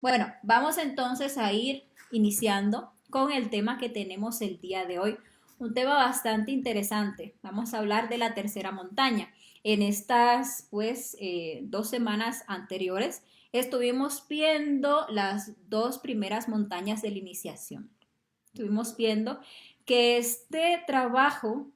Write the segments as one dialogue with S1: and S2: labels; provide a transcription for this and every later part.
S1: Bueno, vamos entonces a ir iniciando con el tema que tenemos el día de hoy. Un tema bastante interesante. Vamos a hablar de la tercera montaña. En estas, pues, 2 semanas anteriores estuvimos viendo las dos primeras montañas de la iniciación. Estuvimos viendo que este trabajo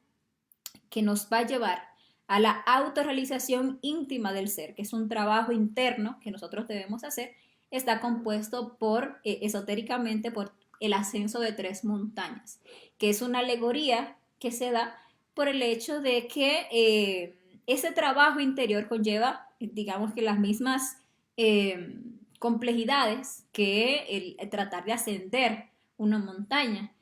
S1: que nos va a llevar a la autorrealización íntima del ser, que es un trabajo interno que nosotros debemos hacer, está compuesto por, esotéricamente, por el ascenso de 3 montañas, que es una alegoría que se da por el hecho de que ese trabajo interior conlleva, digamos que las mismas complejidades que el tratar de ascender una montaña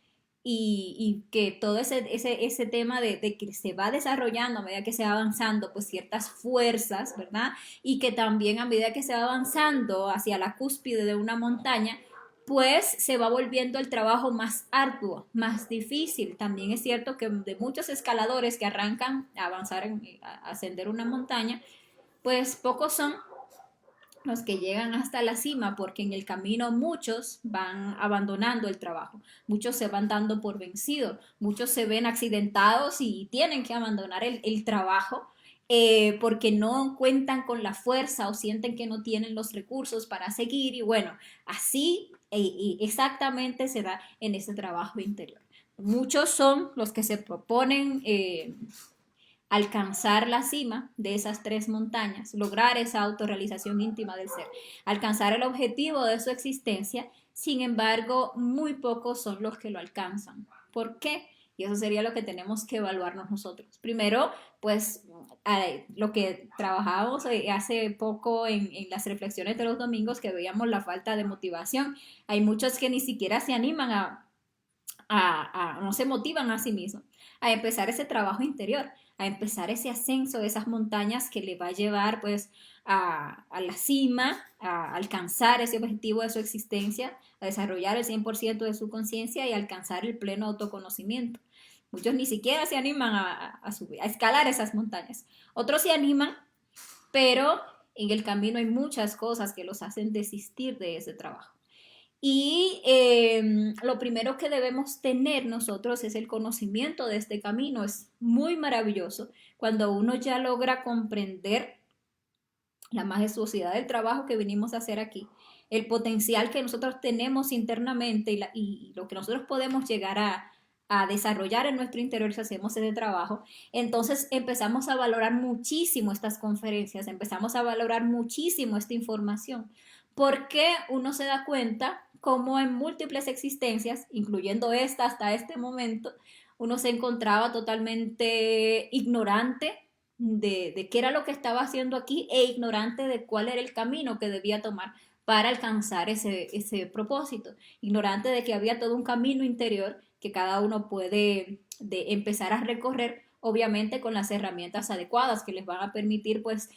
S1: y que todo ese tema de que se va desarrollando a medida que se va avanzando, pues ciertas fuerzas, ¿verdad? Y que también a medida que se va avanzando hacia la cúspide de una montaña, pues se va volviendo el trabajo más arduo, más difícil. También es cierto que de muchos escaladores que arrancan a avanzar, a ascender una montaña, pues pocos son los que llegan hasta la cima, porque en el camino muchos van abandonando el trabajo, muchos se van dando por vencidos, muchos se ven accidentados y tienen que abandonar el trabajo porque no cuentan con la fuerza o sienten que no tienen los recursos para seguir y bueno, así exactamente se da en ese trabajo interior. Muchos son los que se proponen alcanzar la cima de esas 3 montañas, lograr esa autorrealización íntima del ser, alcanzar el objetivo de su existencia. Sin embargo, muy pocos son los que lo alcanzan. ¿Por qué? Y eso sería lo que tenemos que evaluarnos nosotros. Primero, pues lo que trabajábamos hace poco en las reflexiones de los domingos, que veíamos la falta de motivación. Hay muchos que ni siquiera se animan no se motivan a sí mismos a empezar ese trabajo interior, a empezar ese ascenso de esas montañas que le va a llevar pues a la cima, a alcanzar ese objetivo de su existencia, a desarrollar el 100% de su conciencia y a alcanzar el pleno autoconocimiento. Muchos ni siquiera se animan subir, a escalar esas montañas. Otros se animan, pero en el camino hay muchas cosas que los hacen desistir de ese trabajo. Y lo primero que debemos tener nosotros es el conocimiento de este camino. Es muy maravilloso cuando uno ya logra comprender la majestuosidad del trabajo que venimos a hacer aquí, el potencial que nosotros tenemos internamente y lo que nosotros podemos llegar a desarrollar en nuestro interior si hacemos ese trabajo. Entonces empezamos a valorar muchísimo estas conferencias, empezamos a valorar muchísimo esta información, porque uno se da cuenta cómo en múltiples existencias, incluyendo esta hasta este momento, uno se encontraba totalmente ignorante de qué era lo que estaba haciendo aquí e ignorante de cuál era el camino que debía tomar para alcanzar ese propósito, ignorante de que había todo un camino interior que cada uno puede empezar a recorrer, obviamente con las herramientas adecuadas que les van a permitir pues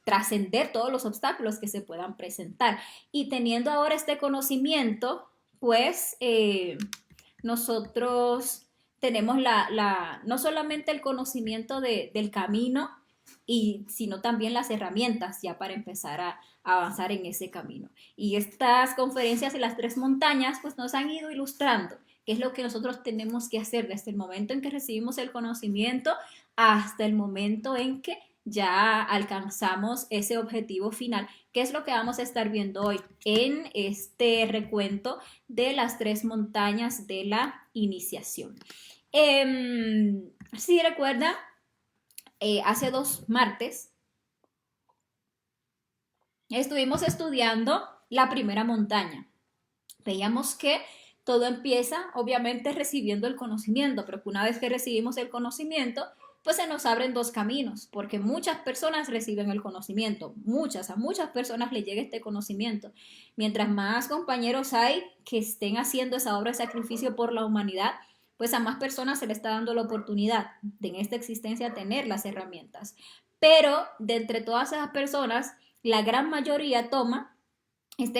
S1: trascender todos los obstáculos que se puedan presentar. Y teniendo ahora este conocimiento, pues nosotros tenemos no solamente el conocimiento del camino, sino también las herramientas ya para empezar a avanzar en ese camino. Y estas conferencias de las 3 montañas pues nos han ido ilustrando qué es lo que nosotros tenemos que hacer desde el momento en que recibimos el conocimiento hasta el momento en que ya alcanzamos ese objetivo final, que es lo que vamos a estar viendo hoy en este recuento de las 3 montañas de la iniciación. Si recuerda, hace 2 martes estuvimos estudiando la primera montaña. Veíamos que todo empieza obviamente recibiendo el conocimiento, pero que una vez que recibimos el conocimiento, pues se nos abren 2 caminos, porque muchas personas reciben el conocimiento, a muchas personas les llega este conocimiento. Mientras más compañeros hay que estén haciendo esa obra de sacrificio por la humanidad, pues a más personas se le está dando la oportunidad de en esta existencia tener las herramientas. Pero de entre todas esas personas, la gran mayoría toma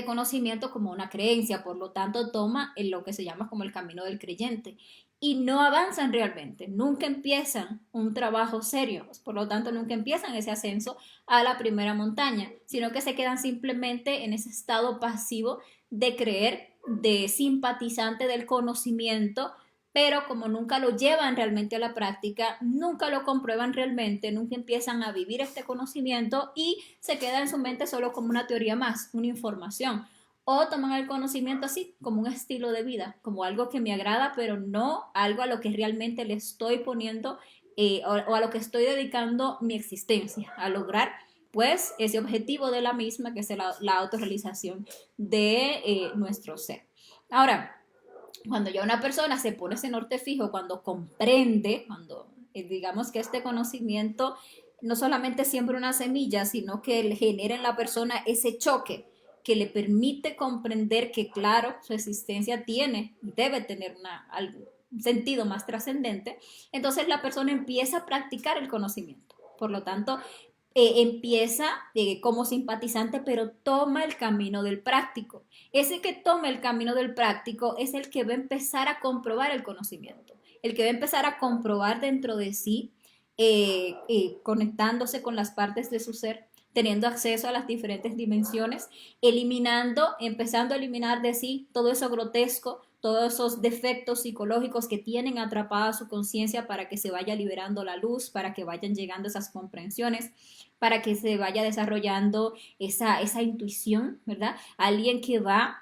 S1: conocimiento como una creencia, por lo tanto toma en lo que se llama como el camino del creyente. y no avanzan realmente, nunca empiezan un trabajo serio, por lo tanto nunca empiezan ese ascenso a la primera montaña, sino que se quedan simplemente en ese estado pasivo de creer, de simpatizante del conocimiento, pero como nunca lo llevan realmente a la práctica, nunca lo comprueban realmente, nunca empiezan a vivir este conocimiento y se queda en su mente solo como una teoría más, una información. O toman el conocimiento así, como un estilo de vida, como algo que me agrada, pero no algo a lo que realmente le estoy poniendo o a lo que estoy dedicando mi existencia, a lograr pues ese objetivo de la misma, que es la autorrealización de nuestro ser. Ahora, cuando ya una persona se pone ese norte fijo, cuando comprende, cuando digamos que este conocimiento no solamente siembra una semilla, sino que le genera en la persona ese choque que le permite comprender que, claro, su existencia tiene y debe tener un sentido más trascendente, entonces la persona empieza a practicar el conocimiento. Por lo tanto, empieza como simpatizante, pero toma el camino del práctico. Ese que toma el camino del práctico es el que va a empezar a comprobar el conocimiento, el que va a empezar a comprobar dentro de sí, conectándose con las partes de su ser, teniendo acceso a las diferentes dimensiones, empezando a eliminar de sí todo eso grotesco, todos esos defectos psicológicos que tienen atrapada su conciencia para que se vaya liberando la luz, para que vayan llegando esas comprensiones, para que se vaya desarrollando esa intuición, ¿verdad? Alguien que va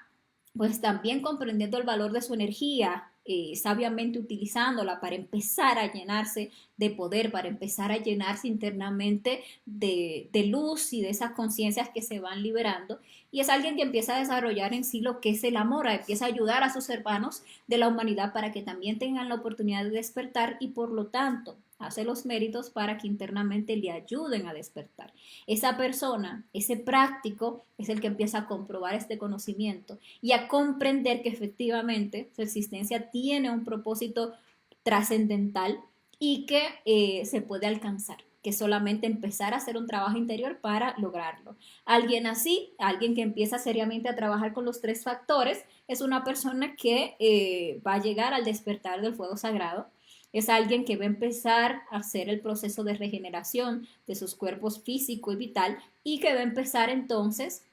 S1: pues también comprendiendo el valor de su energía, sabiamente utilizándola para empezar a llenarse de poder, para empezar a llenarse internamente de luz y de esas conciencias que se van liberando. Y es alguien que empieza a desarrollar en sí lo que es el amor, empieza a ayudar a sus hermanos de la humanidad para que también tengan la oportunidad de despertar y por lo tanto hace los méritos para que internamente le ayuden a despertar. Esa persona, ese práctico, es el que empieza a comprobar este conocimiento y a comprender que efectivamente su existencia tiene un propósito trascendental y que se puede alcanzar, que solamente empezar a hacer un trabajo interior para lograrlo. Alguien así, alguien que empieza seriamente a trabajar con los tres factores, es una persona que va a llegar al despertar del fuego sagrado. Es alguien que va a empezar a hacer el proceso de regeneración de sus cuerpos físico y vital y que va a empezar entonces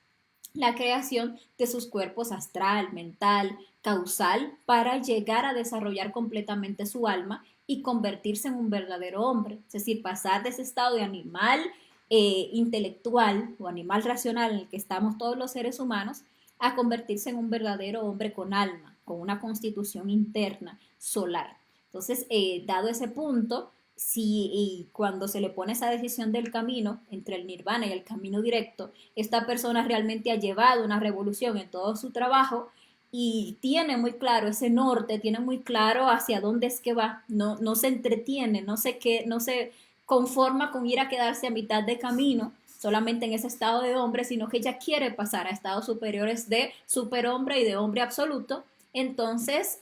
S1: la creación de sus cuerpos astral, mental, causal, para llegar a desarrollar completamente su alma y convertirse en un verdadero hombre. Es decir, pasar de ese estado de animal intelectual o animal racional en el que estamos todos los seres humanos a convertirse en un verdadero hombre con alma, con una constitución interna solar. Entonces, dado ese punto, si y cuando se le pone esa decisión del camino entre el nirvana y el camino directo, esta persona realmente ha llevado una revolución en todo su trabajo y tiene muy claro ese norte, tiene muy claro hacia dónde es que va, no se entretiene, no se conforma con ir a quedarse a mitad de camino solamente en ese estado de hombre, sino que ella quiere pasar a estados superiores de superhombre y de hombre absoluto. Entonces,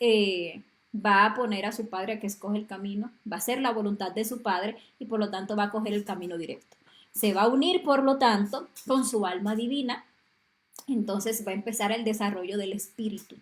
S1: va a poner a su padre a que escoge el camino, va a ser la voluntad de su padre y por lo tanto va a coger el camino directo. Se va a unir, por lo tanto, con su alma divina, entonces va a empezar el desarrollo del espíritu,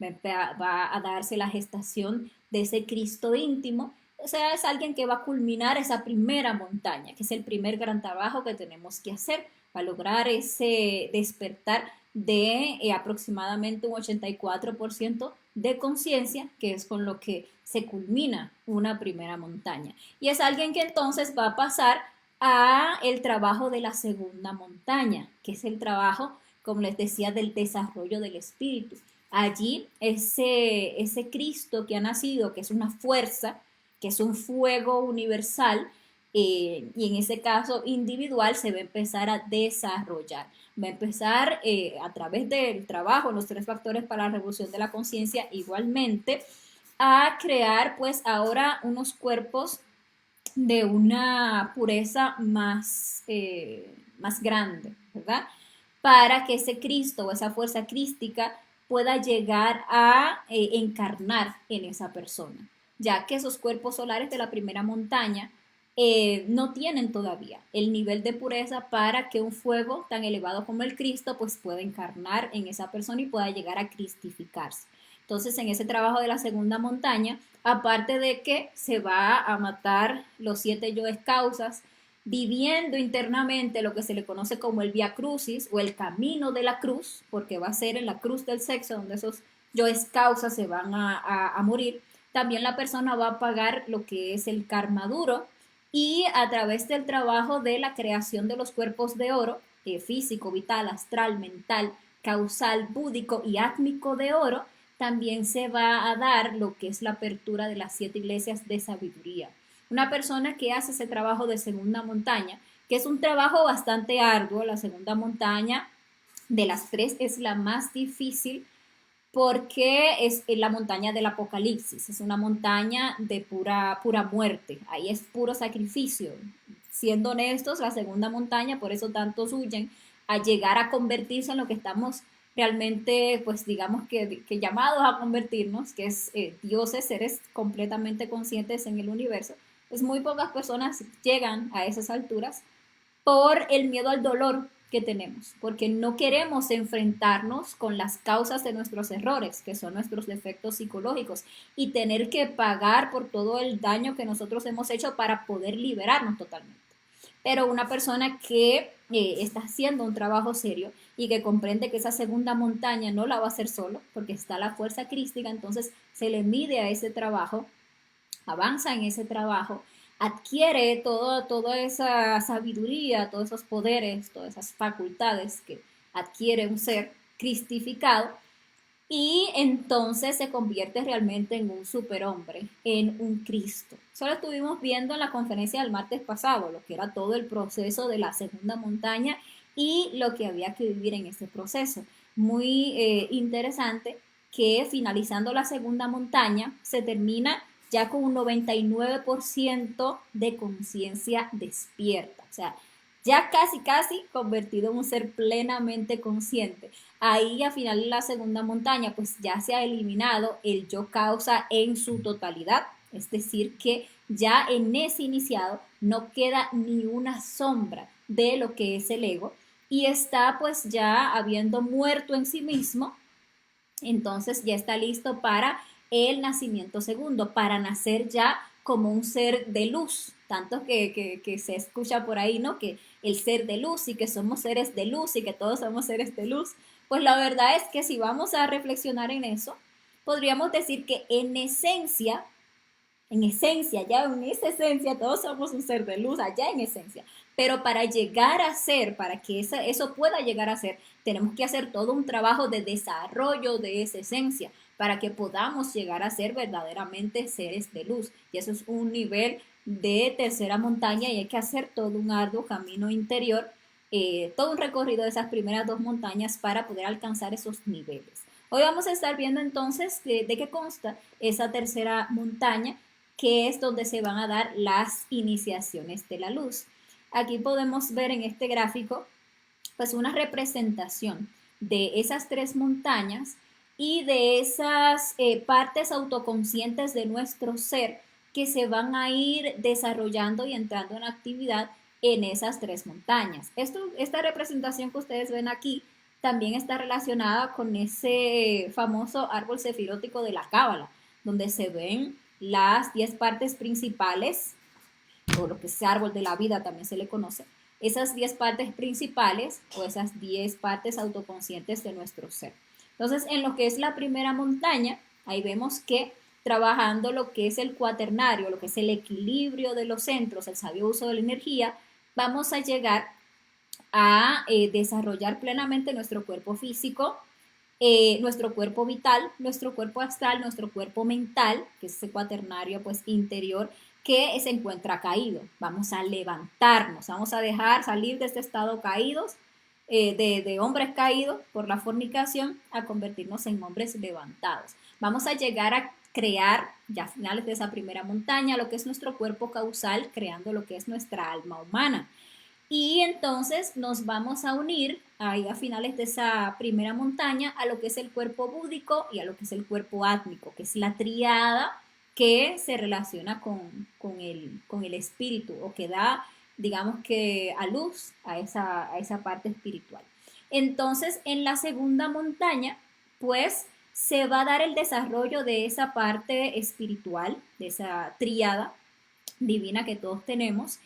S1: va a darse la gestación de ese Cristo íntimo, o sea, es alguien que va a culminar esa primera montaña, que es el primer gran trabajo que tenemos que hacer para lograr ese despertar de aproximadamente un 84% de conciencia, que es con lo que se culmina una primera montaña. Y es alguien que entonces va a pasar a el trabajo de la segunda montaña, que es el trabajo, como les decía, del desarrollo del espíritu. Allí ese Cristo que ha nacido, que es una fuerza, que es un fuego universal, y en ese caso individual se va a empezar a desarrollar. Va a empezar a través del trabajo, los tres factores para la revolución de la conciencia, igualmente a crear pues ahora unos cuerpos de una pureza más grande, ¿verdad? Para que ese Cristo o esa fuerza crística pueda llegar a encarnar en esa persona, ya que esos cuerpos solares de la primera montaña no tienen todavía el nivel de pureza para que un fuego tan elevado como el Cristo pues pueda encarnar en esa persona y pueda llegar a cristificarse. Entonces, en ese trabajo de la segunda montaña, aparte de que se va a matar los 7 yoes causas, viviendo internamente lo que se le conoce como el Vía Crucis o el camino de la cruz, porque va a ser en la cruz del sexo donde esos yoes causas se van a morir. También la persona va a pagar lo que es el karma duro, y a través del trabajo de la creación de los cuerpos de oro, físico, vital, astral, mental, causal, búdico y átmico de oro, también se va a dar lo que es la apertura de las 7 iglesias de sabiduría. Una persona que hace ese trabajo de segunda montaña, que es un trabajo bastante arduo, la segunda montaña de las 3 es la más difícil porque es la montaña del apocalipsis, es una montaña de pura muerte, ahí es puro sacrificio. Siendo honestos, la segunda montaña, por eso tantos huyen a llegar a convertirse en lo que estamos realmente, pues digamos que llamados a convertirnos, que es dioses, seres completamente conscientes en el universo. Pues muy pocas personas llegan a esas alturas por el miedo al dolor que tenemos, porque no queremos enfrentarnos con las causas de nuestros errores, que son nuestros defectos psicológicos, y tener que pagar por todo el daño que nosotros hemos hecho para poder liberarnos totalmente. Pero una persona que está haciendo un trabajo serio y que comprende que esa segunda montaña no la va a hacer solo, porque está la fuerza crística, entonces se le mide a ese trabajo, avanza en ese trabajo, adquiere toda esa sabiduría, todos esos poderes, todas esas facultades que adquiere un ser cristificado, y entonces se convierte realmente en un superhombre, en un Cristo. Solo estuvimos viendo en la conferencia del martes pasado lo que era todo el proceso de la segunda montaña y lo que había que vivir en ese proceso. Muy interesante que finalizando la segunda montaña se termina ya con un 99% de conciencia despierta. O sea, ya casi convertido en un ser plenamente consciente. Ahí a final de la segunda montaña, pues ya se ha eliminado el yo causa en su totalidad, es decir, que ya en ese iniciado no queda ni una sombra de lo que es el ego y está pues ya habiendo muerto en sí mismo, entonces ya está listo para el nacimiento segundo, para nacer ya como un ser de luz, tanto que se escucha por ahí, ¿no? Que el ser de luz y que somos seres de luz y que todos somos seres de luz. Pues la verdad es que si vamos a reflexionar en eso, podríamos decir que en esencia, ya en esa esencia, todos somos un ser de luz, allá en esencia. Pero para llegar a ser, para que eso pueda llegar a ser, tenemos que hacer todo un trabajo de desarrollo de esa esencia para que podamos llegar a ser verdaderamente seres de luz. Y eso es un nivel de tercera montaña y hay que hacer todo un arduo camino interior, todo un recorrido de esas primeras 2 montañas para poder alcanzar esos niveles. Hoy vamos a estar viendo entonces de qué consta esa tercera montaña, que es donde se van a dar las iniciaciones de la luz. Aquí podemos ver en este gráfico pues una representación de esas 3 montañas y de esas partes autoconscientes de nuestro ser que se van a ir desarrollando y entrando en actividad en esas 3 montañas. Esta representación que ustedes ven aquí también está relacionada con ese famoso árbol sefirótico de la Cábala, donde se ven las 10 partes principales, o lo que es árbol de la vida también se le conoce, esas 10 partes principales o esas 10 partes autoconscientes de nuestro ser. Entonces, en lo que es la primera montaña, ahí vemos que trabajando lo que es el cuaternario, lo que es el equilibrio de los centros, el sabio uso de la energía, vamos a llegar a desarrollar plenamente nuestro cuerpo físico, nuestro cuerpo vital, nuestro cuerpo astral, nuestro cuerpo mental, que es ese cuaternario pues interior que se encuentra caído. Vamos a levantarnos, vamos a dejar salir de este estado caídos, de hombres caídos por la fornicación, a convertirnos en hombres levantados. Vamos a llegar a crear, ya a finales de esa primera montaña, lo que es nuestro cuerpo causal, creando lo que es nuestra alma humana. Y entonces nos vamos a unir ahí a finales de esa primera montaña a lo que es el cuerpo búdico y a lo que es el cuerpo átmico, que es la triada que se relaciona con el espíritu o que da, digamos que a luz a esa parte espiritual. Entonces, en la segunda montaña, pues se va a dar el desarrollo de esa parte espiritual, de esa tríada divina que todos tenemos,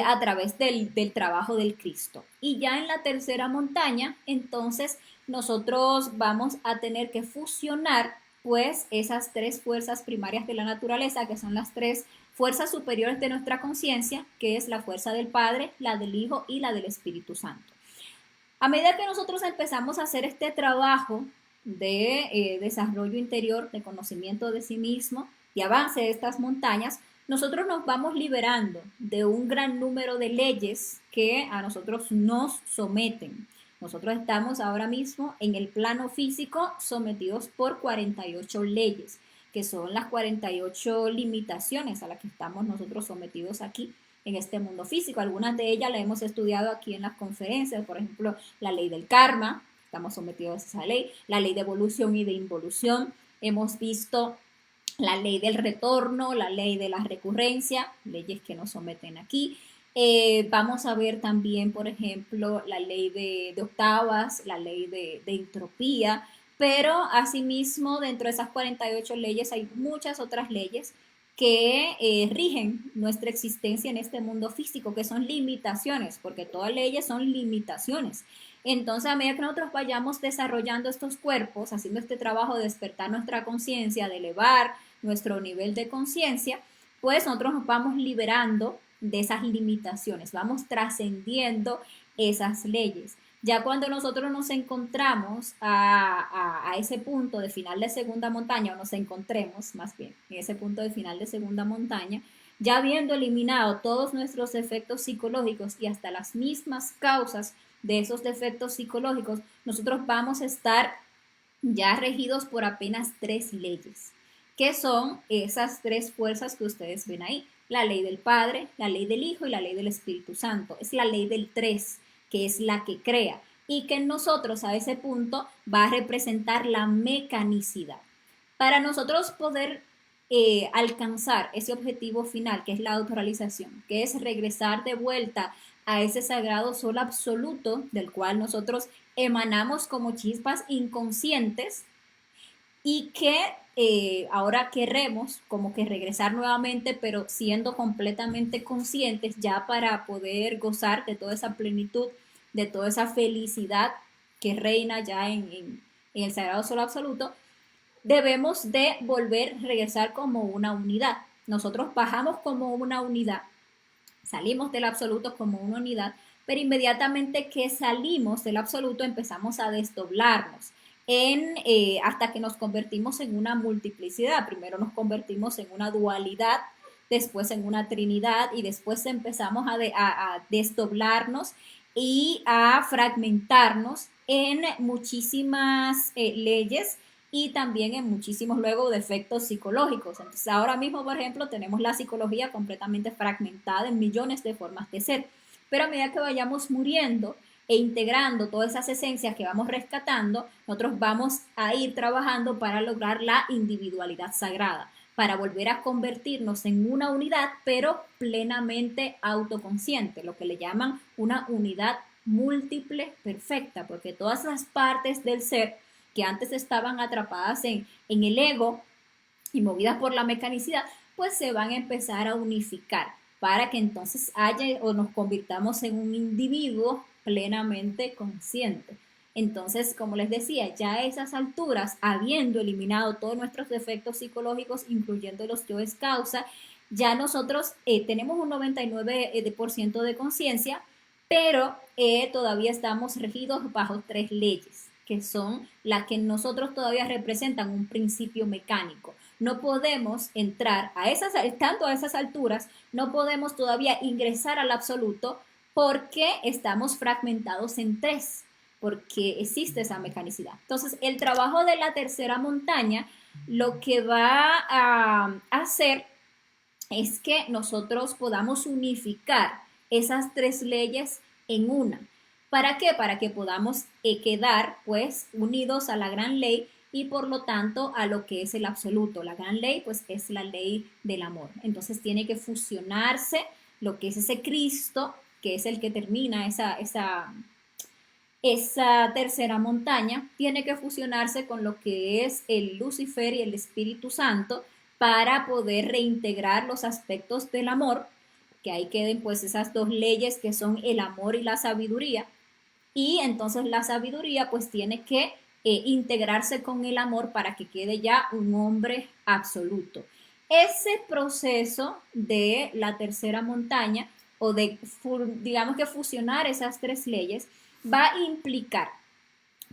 S1: a través del trabajo del Cristo. Y ya en la tercera montaña, entonces nosotros vamos a tener que fusionar pues esas tres fuerzas primarias de la naturaleza, que son las tres fuerzas superiores de nuestra conciencia, que es la fuerza del Padre, la del Hijo y la del Espíritu Santo. A medida que nosotros empezamos a hacer este trabajo de desarrollo interior, de conocimiento de sí mismo, y avance de estas montañas, nosotros nos vamos liberando de un gran número de leyes que a nosotros nos someten. Nosotros estamos ahora mismo en el plano físico sometidos por 48 leyes, que son las 48 limitaciones a las que estamos nosotros sometidos aquí en este mundo físico. Algunas de ellas las hemos estudiado aquí en las conferencias, por ejemplo, la ley del karma, estamos sometidos a esa ley, la ley de evolución y de involución, hemos visto la ley del retorno, la ley de la recurrencia, leyes que nos someten aquí. Vamos a ver también, por ejemplo, la ley de octavas, la ley de entropía, pero asimismo dentro de esas 48 leyes hay muchas otras leyes que rigen nuestra existencia en este mundo físico, que son limitaciones, porque todas leyes son limitaciones. Entonces, a medida que nosotros vayamos desarrollando estos cuerpos, haciendo este trabajo de despertar nuestra conciencia, de elevar nuestro nivel de conciencia, pues nosotros nos vamos liberando de esas limitaciones, vamos trascendiendo esas leyes. Ya cuando nosotros nos encontramos a ese punto de final de segunda montaña, o nos encontremos más bien en ese punto de final de segunda montaña, ya habiendo eliminado todos nuestros efectos psicológicos y hasta las mismas causas de esos defectos psicológicos, nosotros vamos a estar ya regidos por apenas tres leyes, que son esas tres fuerzas que ustedes ven ahí: la ley del Padre, la ley del Hijo y la ley del Espíritu Santo. Es la ley del tres, que es la que crea, y que en nosotros a ese punto va a representar la mecanicidad. Para nosotros poder alcanzar ese objetivo final, que es la autorrealización, que es regresar de vuelta a ese sagrado sol absoluto del cual nosotros emanamos como chispas inconscientes, y que ahora queremos como que regresar nuevamente, pero siendo completamente conscientes ya para poder gozar de toda esa plenitud, de toda esa felicidad que reina ya en el sagrado sol absoluto. Debemos de volver a regresar como una unidad. Nosotros bajamos como una unidad, salimos del absoluto como una unidad, pero inmediatamente que salimos del absoluto empezamos a desdoblarnos hasta que nos convertimos en una multiplicidad. Primero nos convertimos en una dualidad, después en una trinidad, y después empezamos a desdoblarnos y a fragmentarnos en muchísimas leyes y también en muchísimos luego defectos psicológicos. Entonces ahora mismo, por ejemplo, tenemos la psicología completamente fragmentada en millones de formas de ser, pero a medida que vayamos muriendo e integrando todas esas esencias que vamos rescatando, nosotros vamos a ir trabajando para lograr la individualidad sagrada, para volver a convertirnos en una unidad, pero plenamente autoconsciente, lo que le llaman una unidad múltiple perfecta, porque todas las partes del ser que antes estaban atrapadas en el ego y movidas por la mecanicidad, pues se van a empezar a unificar para que entonces haya o nos convirtamos en un individuo plenamente consciente. Entonces, como les decía, ya a esas alturas, habiendo eliminado todos nuestros defectos psicológicos, incluyendo los yoes causa, ya nosotros tenemos un 99% de conciencia, pero todavía estamos regidos bajo tres leyes, que son las que nosotros todavía representan un principio mecánico. No podemos entrar tanto a esas alturas, no podemos todavía ingresar al absoluto porque estamos fragmentados en tres, porque existe esa mecanicidad. Entonces, el trabajo de la tercera montaña lo que va a hacer es que nosotros podamos unificar esas tres leyes en una. ¿Para qué? Para que podamos quedar pues unidos a la gran ley y por lo tanto a lo que es el absoluto. La gran ley pues es la ley del amor. Entonces tiene que fusionarse lo que es ese Cristo, que es el que termina esa tercera montaña tiene que fusionarse con lo que es el Lucifer y el Espíritu Santo para poder reintegrar los aspectos del amor, que ahí queden pues esas dos leyes que son el amor y la sabiduría, y entonces la sabiduría pues tiene que integrarse con el amor para que quede ya un hombre absoluto. Ese proceso de la tercera montaña o de, digamos que fusionar esas tres leyes va a implicar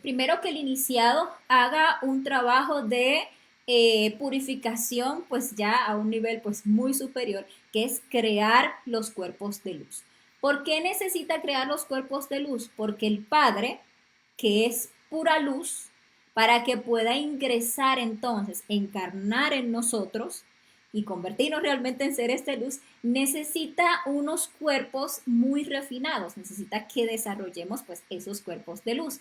S1: primero que el iniciado haga un trabajo de purificación pues ya a un nivel pues muy superior, que es crear los cuerpos de luz. ¿Por qué necesita crear los cuerpos de luz? Porque el Padre, que es pura luz, para que pueda ingresar entonces, encarnar en nosotros y convertirnos realmente en seres de luz, necesita unos cuerpos muy refinados, necesita que desarrollemos pues esos cuerpos de luz.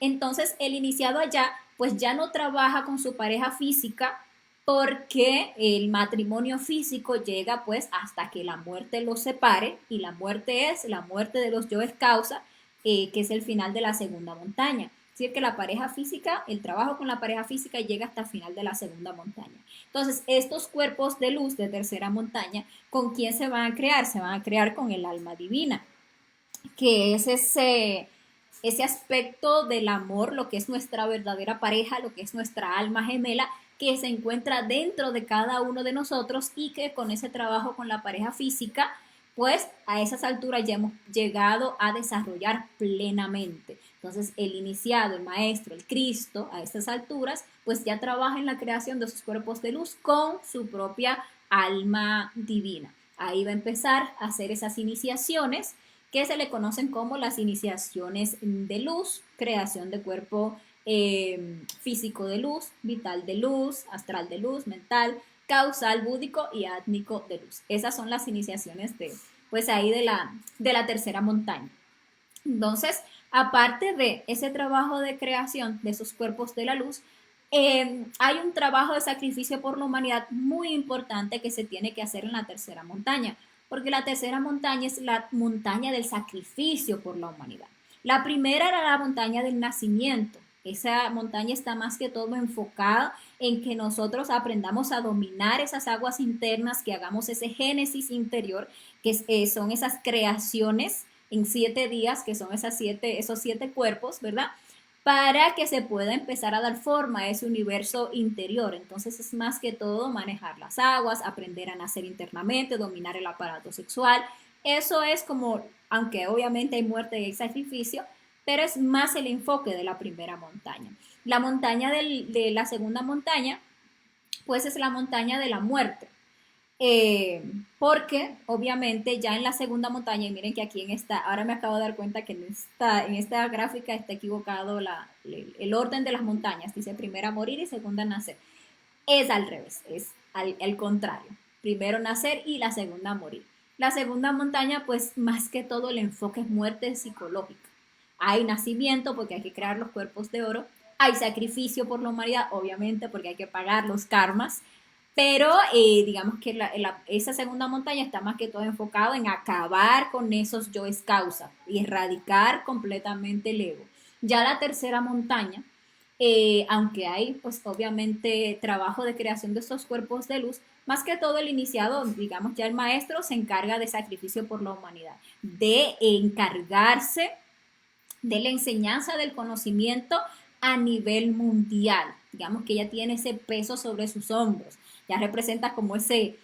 S1: Entonces el iniciado allá pues ya no trabaja con su pareja física porque el matrimonio físico llega pues hasta que la muerte los separe, y la muerte es la muerte de los yoes causa, que es el final de la segunda montaña. Es decir, que la pareja física, el trabajo con la pareja física llega hasta el final de la segunda montaña. Entonces, estos cuerpos de luz de tercera montaña, ¿con quién se van a crear? Se van a crear con el alma divina, que es ese aspecto del amor, lo que es nuestra verdadera pareja, lo que es nuestra alma gemela, que se encuentra dentro de cada uno de nosotros, y que con ese trabajo con la pareja física, pues a esas alturas ya hemos llegado a desarrollar plenamente. Entonces el iniciado, el maestro, el Cristo, a estas alturas, pues ya trabaja en la creación de sus cuerpos de luz con su propia alma divina. Ahí va a empezar a hacer esas iniciaciones que se le conocen como las iniciaciones de luz, creación de cuerpo físico de luz, vital de luz, astral de luz, mental, causal, búdico y átmico de luz. Esas son las iniciaciones de, pues ahí de la tercera montaña. Entonces, aparte de ese trabajo de creación de esos cuerpos de la luz, hay un trabajo de sacrificio por la humanidad muy importante que se tiene que hacer en la tercera montaña, porque la tercera montaña es la montaña del sacrificio por la humanidad. La primera era la montaña del nacimiento. Esa montaña está más que todo enfocada en que nosotros aprendamos a dominar esas aguas internas, que hagamos ese génesis interior, que son esas creaciones en 7 días, que son esos siete cuerpos, ¿verdad? Para que se pueda empezar a dar forma a ese universo interior. Entonces es más que todo manejar las aguas, aprender a nacer internamente, dominar el aparato sexual. Eso es como, aunque obviamente hay muerte y hay sacrificio, pero es más el enfoque de la primera montaña. La montaña de la segunda montaña, pues es la montaña de la muerte. Porque obviamente ya en la segunda montaña, y miren que aquí ahora me acabo de dar cuenta que en esta gráfica está equivocado el orden de las montañas, dice primera morir y segunda nacer. Es al revés, es al contrario, primero nacer y la segunda morir. La segunda montaña, pues más que todo el enfoque es muerte psicológica. Hay nacimiento porque hay que crear los cuerpos de oro, hay sacrificio por la humanidad, obviamente porque hay que pagar los karmas, pero digamos que esa segunda montaña está más que todo enfocado en acabar con esos yoes causa y erradicar completamente el ego. Ya la tercera montaña, aunque hay pues obviamente trabajo de creación de estos cuerpos de luz, más que todo el iniciado, digamos ya el maestro, se encarga de sacrificio por la humanidad, de encargarse de la enseñanza del conocimiento a nivel mundial. Digamos que ella tiene ese peso sobre sus hombros, ya representa como ese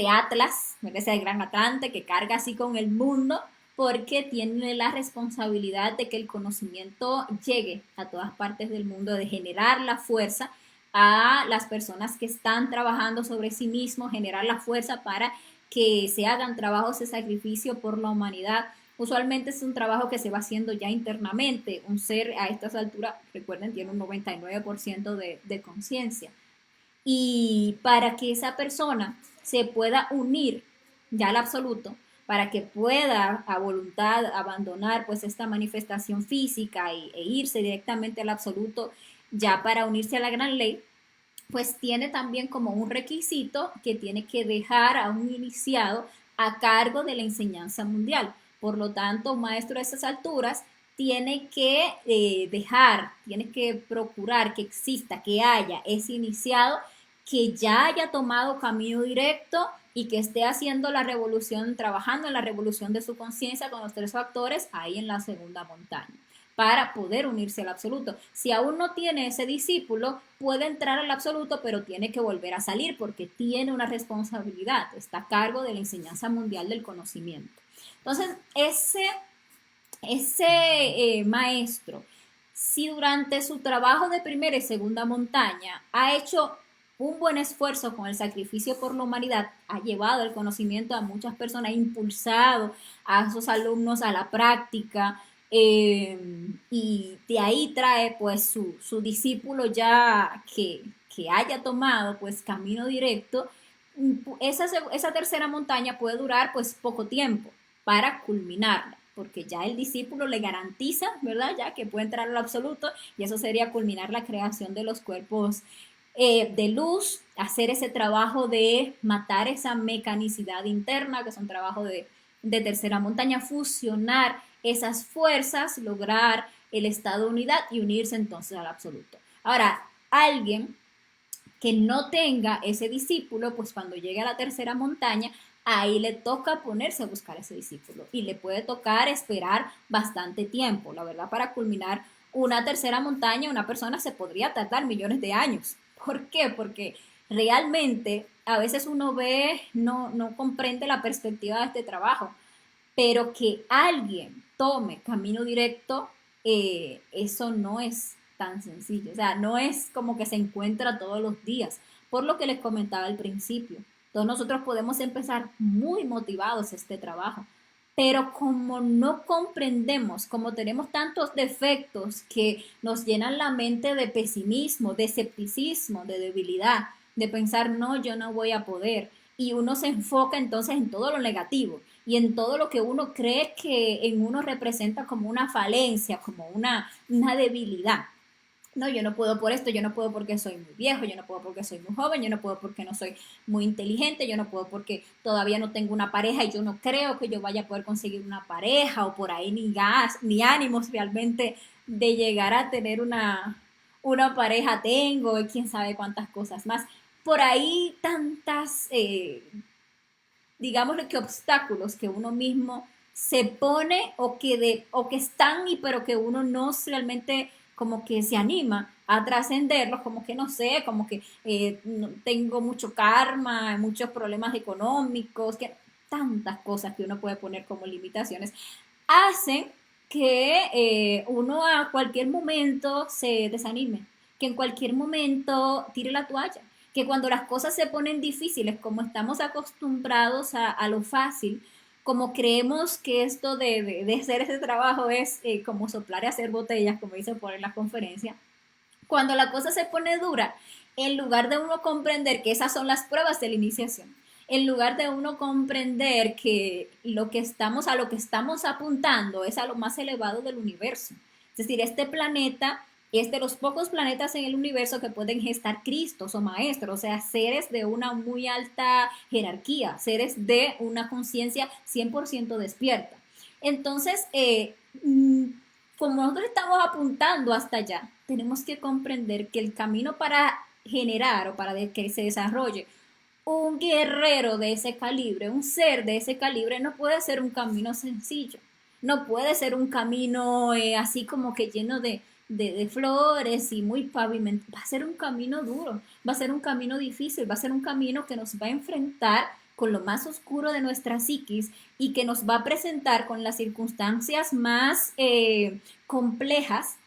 S1: Atlas, ese gran Atlante que carga así con el mundo, porque tiene la responsabilidad de que el conocimiento llegue a todas partes del mundo, de generar la fuerza a las personas que están trabajando sobre sí mismos, generar la fuerza para que se hagan trabajos de sacrificio por la humanidad. Usualmente es un trabajo que se va haciendo ya internamente. Un ser a estas alturas, recuerden, tiene un 99% de conciencia. Y para que esa persona se pueda unir ya al absoluto, para que pueda a voluntad abandonar pues esta manifestación física e irse directamente al absoluto, ya para unirse a la gran ley, pues tiene también como un requisito que tiene que dejar a un iniciado a cargo de la enseñanza mundial. Por lo tanto, un maestro a esas alturas tiene que tiene que procurar que exista, que haya ese iniciado que ya haya tomado camino directo y que esté haciendo la revolución, trabajando en la revolución de su conciencia con los tres factores ahí en la segunda montaña para poder unirse al absoluto. Si aún no tiene ese discípulo, puede entrar al absoluto, pero tiene que volver a salir porque tiene una responsabilidad, está a cargo de la enseñanza mundial del conocimiento. Entonces, ese maestro, si durante su trabajo de primera y segunda montaña ha hecho un buen esfuerzo con el sacrificio por la humanidad, ha llevado el conocimiento a muchas personas, ha impulsado a sus alumnos a la práctica, y de ahí trae pues su discípulo ya que haya tomado pues camino directo. Esa tercera montaña puede durar pues poco tiempo para culminarla, porque ya el discípulo le garantiza, ¿verdad? Ya que puede entrar al absoluto, y eso sería culminar la creación de los cuerpos de luz, hacer ese trabajo de matar esa mecanicidad interna, que es un trabajo de tercera montaña, fusionar esas fuerzas, lograr el estado de unidad y unirse entonces al absoluto. Ahora, alguien que no tenga ese discípulo, pues cuando llegue a la tercera montaña, ahí le toca ponerse a buscar ese discípulo y le puede tocar esperar bastante tiempo. La verdad, para culminar una tercera montaña, una persona se podría tardar millones de años. ¿Por qué? Porque realmente a veces uno ve, no comprende la perspectiva de este trabajo, pero que alguien tome camino directo, eso no es tan sencillo. O sea, no es como que se encuentra todos los días, por lo que les comentaba al principio. Todos nosotros podemos empezar muy motivados este trabajo, pero como no comprendemos, como tenemos tantos defectos que nos llenan la mente de pesimismo, de escepticismo, de debilidad, de pensar, no, yo no voy a poder, y uno se enfoca entonces en todo lo negativo y en todo lo que uno cree que en uno representa como una falencia, como una debilidad. No, yo no puedo por esto, yo no puedo porque soy muy viejo, yo no puedo porque soy muy joven, yo no puedo porque no soy muy inteligente, yo no puedo porque todavía no tengo una pareja y yo no creo que yo vaya a poder conseguir una pareja, o por ahí ni gas, ni ánimos realmente de llegar a tener una pareja tengo, y quién sabe cuántas cosas más. Por ahí tantas, digamos que obstáculos que uno mismo se pone, o que están y pero que uno no realmente como que se anima a trascenderlos, como que no sé, como que no, tengo mucho karma, muchos problemas económicos, que tantas cosas que uno puede poner como limitaciones, hacen que uno a cualquier momento se desanime, que en cualquier momento tire la toalla, que cuando las cosas se ponen difíciles, como estamos acostumbrados a lo fácil, como creemos que esto de hacer ese trabajo es como soplar y hacer botellas, como dicen por en las conferencias, cuando la cosa se pone dura, en lugar de uno comprender que esas son las pruebas de la iniciación, en lugar de uno comprender que a lo que estamos apuntando es a lo más elevado del universo. Es decir, este planeta es de los pocos planetas en el universo que pueden gestar cristos o maestros, o sea, seres de una muy alta jerarquía, seres de una conciencia 100% despierta. Entonces, como nosotros estamos apuntando hasta allá, tenemos que comprender que el camino para generar o para que se desarrolle un guerrero de ese calibre, un ser de ese calibre, no puede ser un camino sencillo, no puede ser un camino así como que lleno de flores y muy pavimentado. Va a ser un camino duro, va a ser un camino difícil, va a ser un camino que nos va a enfrentar con lo más oscuro de nuestra psiquis y que nos va a presentar con las circunstancias más complejas,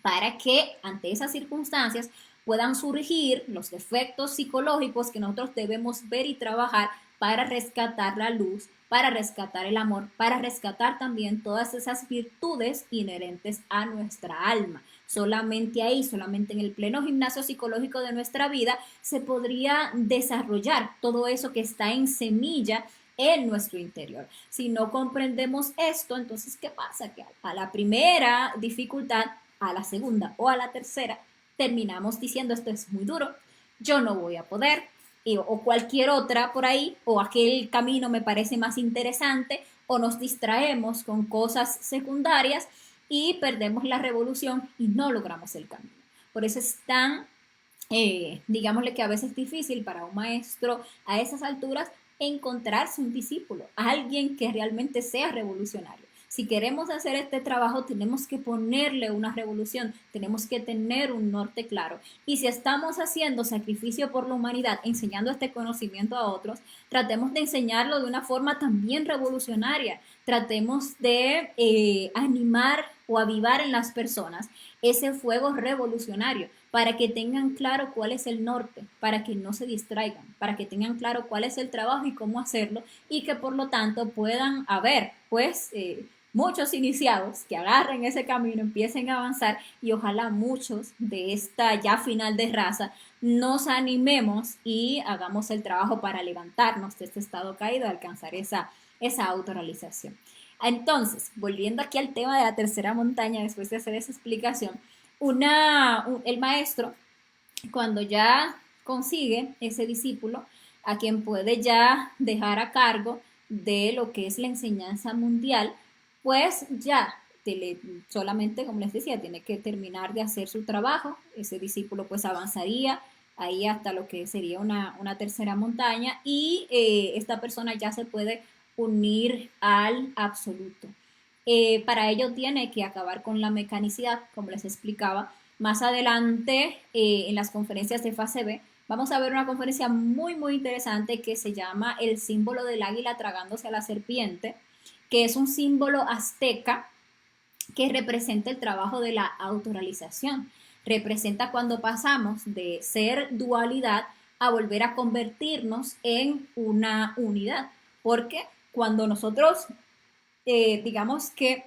S1: para que ante esas circunstancias puedan surgir los defectos psicológicos que nosotros debemos ver y trabajar para rescatar la luz, para rescatar el amor, para rescatar también todas esas virtudes inherentes a nuestra alma. Solamente ahí, solamente en el pleno gimnasio psicológico de nuestra vida, se podría desarrollar todo eso que está en semilla en nuestro interior. Si no comprendemos esto, entonces, ¿qué pasa? Que a la primera dificultad, a la segunda o a la tercera, terminamos diciendo esto es muy duro, yo no voy a poder, o cualquier otra por ahí, o aquel camino me parece más interesante, o nos distraemos con cosas secundarias y perdemos la revolución y no logramos el camino. Por eso es tan, digámosle que a veces es difícil para un maestro a esas alturas encontrarse un discípulo, alguien que realmente sea revolucionario. Si queremos hacer este trabajo, tenemos que ponerle una revolución, tenemos que tener un norte claro. Y si estamos haciendo sacrificio por la humanidad, enseñando este conocimiento a otros, tratemos de enseñarlo de una forma también revolucionaria. Tratemos de animar o avivar en las personas ese fuego revolucionario para que tengan claro cuál es el norte, para que no se distraigan, para que tengan claro cuál es el trabajo y cómo hacerlo y que por lo tanto puedan haber, pues, muchos iniciados que agarren ese camino, empiecen a avanzar y ojalá muchos de esta ya final de raza nos animemos y hagamos el trabajo para levantarnos de este estado caído, alcanzar esa autorrealización. Entonces, volviendo aquí al tema de la tercera montaña, después de hacer esa explicación, el maestro, cuando ya consigue ese discípulo, a quien puede ya dejar a cargo de lo que es la enseñanza mundial, pues ya solamente, como les decía, tiene que terminar de hacer su trabajo, ese discípulo pues avanzaría ahí hasta lo que sería una tercera montaña y esta persona ya se puede unir al absoluto. Para ello tiene que acabar con la mecanicidad, como les explicaba. Más adelante, en las conferencias de fase B, vamos a ver una conferencia muy interesante que se llama El símbolo del águila tragándose a la serpiente, que es un símbolo azteca que representa el trabajo de la autorrealización. Representa cuando pasamos de ser dualidad a volver a convertirnos en una unidad. Porque cuando nosotros, digamos que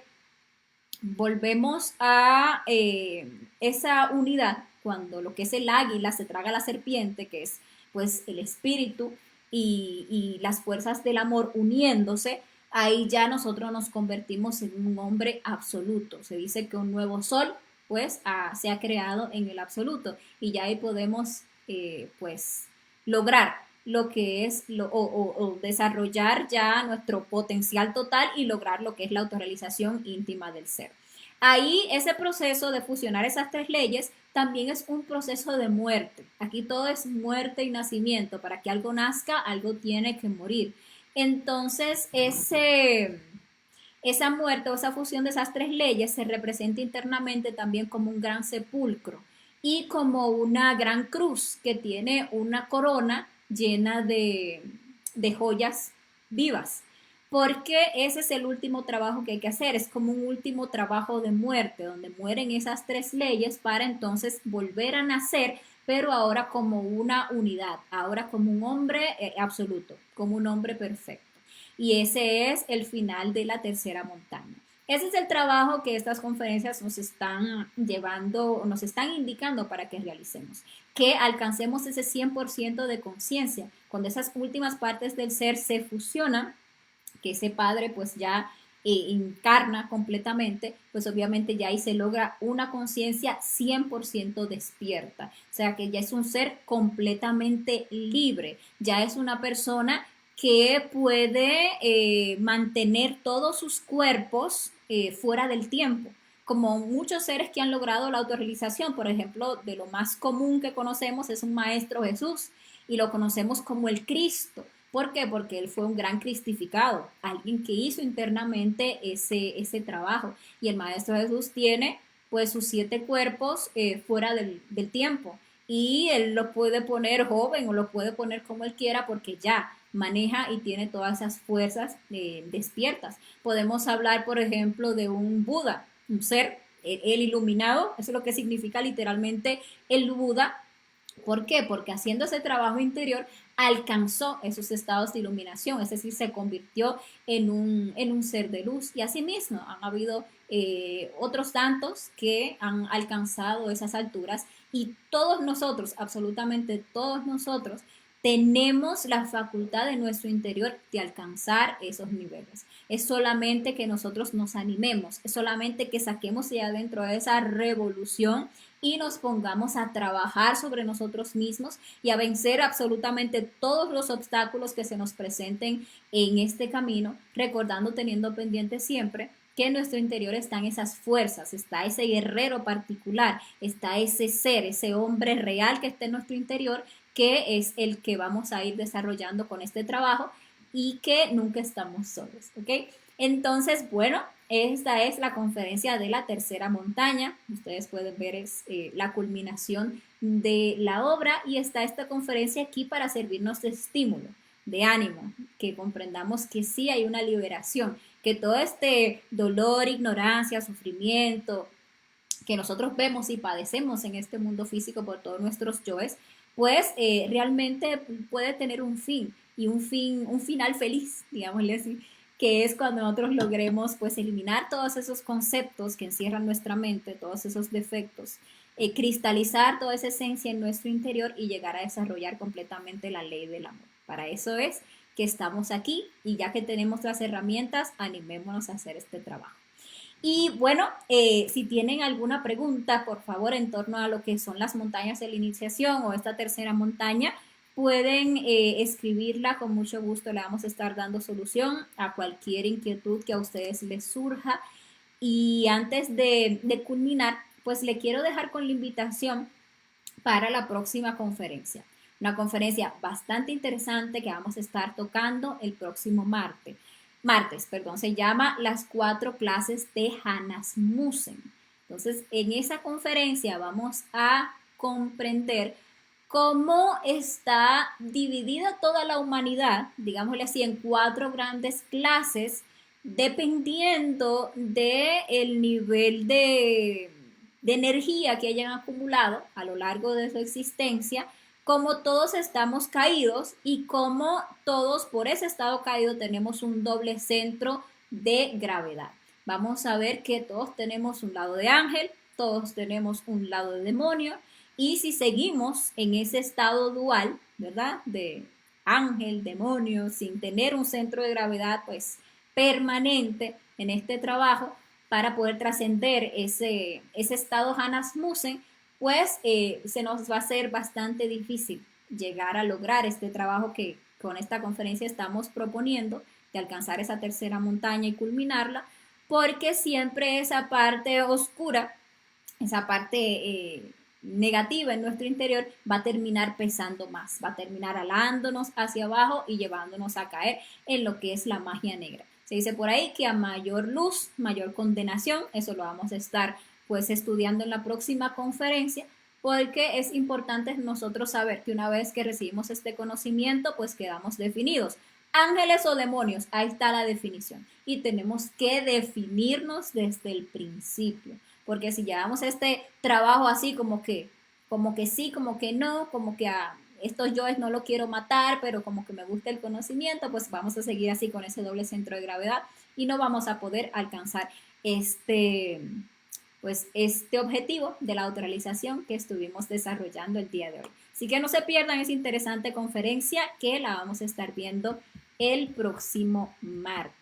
S1: volvemos a esa unidad, cuando lo que es el águila se traga a la serpiente, que es pues el espíritu y las fuerzas del amor uniéndose, ahí ya nosotros nos convertimos en un hombre absoluto. Se dice que un nuevo sol pues se ha creado en el absoluto y ya ahí podemos pues lograr lo que es o desarrollar ya nuestro potencial total y lograr lo que es la autorrealización íntima del ser. Ahí ese proceso de fusionar esas tres leyes también es un proceso de muerte. Aquí todo es muerte y nacimiento. Para que algo nazca, algo tiene que morir. Entonces, esa muerte o esa fusión de esas tres leyes se representa internamente también como un gran sepulcro y como una gran cruz que tiene una corona llena de joyas vivas, porque ese es el último trabajo que hay que hacer, es como un último trabajo de muerte, donde mueren esas tres leyes para entonces volver a nacer, pero ahora como una unidad, ahora como un hombre absoluto, como un hombre perfecto. Y ese es el final de la tercera montaña. Ese es el trabajo que estas conferencias nos están llevando, nos están indicando para que realicemos, que alcancemos ese 100% de conciencia, cuando esas últimas partes del ser se fusionan, que ese padre pues ya encarna completamente, pues obviamente ya ahí se logra una conciencia 100% despierta, o sea que ya es un ser completamente libre, ya es una persona que puede mantener todos sus cuerpos fuera del tiempo, como muchos seres que han logrado la autorrealización. Por ejemplo, de lo más común que conocemos es un maestro Jesús y lo conocemos como el Cristo. ¿Por qué? Porque él fue un gran cristificado, alguien que hizo internamente ese trabajo. Y el Maestro Jesús tiene pues sus 7 cuerpos fuera del tiempo. Y él lo puede poner joven o lo puede poner como él quiera porque ya maneja y tiene todas esas fuerzas despiertas. Podemos hablar, por ejemplo, de un Buda, un ser, el iluminado, eso es lo que significa literalmente el Buda. ¿Por qué? Porque haciendo ese trabajo interior alcanzó esos estados de iluminación, es decir, se convirtió en un ser de luz. Y asimismo han habido otros tantos que han alcanzado esas alturas y todos nosotros, absolutamente todos nosotros, tenemos la facultad de nuestro interior de alcanzar esos niveles. Es solamente que nosotros nos animemos, es solamente que saquemos de adentro de esa revolución y nos pongamos a trabajar sobre nosotros mismos y a vencer absolutamente todos los obstáculos que se nos presenten en este camino, recordando, teniendo pendiente siempre que en nuestro interior están esas fuerzas, está ese guerrero particular, está ese ser, ese hombre real que está en nuestro interior, que es el que vamos a ir desarrollando con este trabajo y que nunca estamos solos, ¿ok? Entonces, bueno, esta es la conferencia de la tercera montaña. Ustedes pueden ver la culminación de la obra y está esta conferencia aquí para servirnos de estímulo, de ánimo, que comprendamos que sí hay una liberación, que todo este dolor, ignorancia, sufrimiento que nosotros vemos y padecemos en este mundo físico por todos nuestros yoes, pues realmente puede tener un fin y un final feliz, digámosle así, que es cuando nosotros logremos pues eliminar todos esos conceptos que encierran nuestra mente, todos esos defectos, cristalizar toda esa esencia en nuestro interior y llegar a desarrollar completamente la ley del amor. Para eso es que estamos aquí y ya que tenemos las herramientas, animémonos a hacer este trabajo. Y bueno, si tienen alguna pregunta, por favor, en torno a lo que son las montañas de la iniciación o esta tercera montaña, pueden escribirla con mucho gusto. Le vamos a estar dando solución a cualquier inquietud que a ustedes les surja. Y antes de culminar, pues le quiero dejar con la invitación para la próxima conferencia. Una conferencia bastante interesante que vamos a estar tocando el próximo martes, se llama Las 4 clases de Hanasmussen. Entonces, en esa conferencia vamos a comprender cómo está dividida toda la humanidad, digámosle así, en 4 grandes clases, dependiendo del nivel de energía que hayan acumulado a lo largo de su existencia, como todos estamos caídos y como todos por ese estado caído tenemos un doble centro de gravedad. Vamos a ver que todos tenemos un lado de ángel, todos tenemos un lado de demonio, y si seguimos en ese estado dual, ¿verdad? De ángel, demonio, sin tener un centro de gravedad pues permanente en este trabajo para poder trascender ese estado Hanasmussen, pues se nos va a hacer bastante difícil llegar a lograr este trabajo que con esta conferencia estamos proponiendo, de alcanzar esa tercera montaña y culminarla, porque siempre esa parte oscura, esa parte negativa en nuestro interior va a terminar pesando más, va a terminar alándonos hacia abajo y llevándonos a caer en lo que es la magia negra. Se dice por ahí que a mayor luz, mayor condenación. Eso lo vamos a estar pues estudiando en la próxima conferencia, porque es importante nosotros saber que una vez que recibimos este conocimiento, pues quedamos definidos. Ángeles o demonios, ahí está la definición. Y tenemos que definirnos desde el principio, porque si llevamos este trabajo así como que sí, como que no, como que a estos yoes no lo quiero matar, pero como que me gusta el conocimiento, pues vamos a seguir así con ese doble centro de gravedad y no vamos a poder alcanzar este objetivo de la autorrealización que estuvimos desarrollando el día de hoy. Así que no se pierdan esa interesante conferencia que la vamos a estar viendo el próximo martes.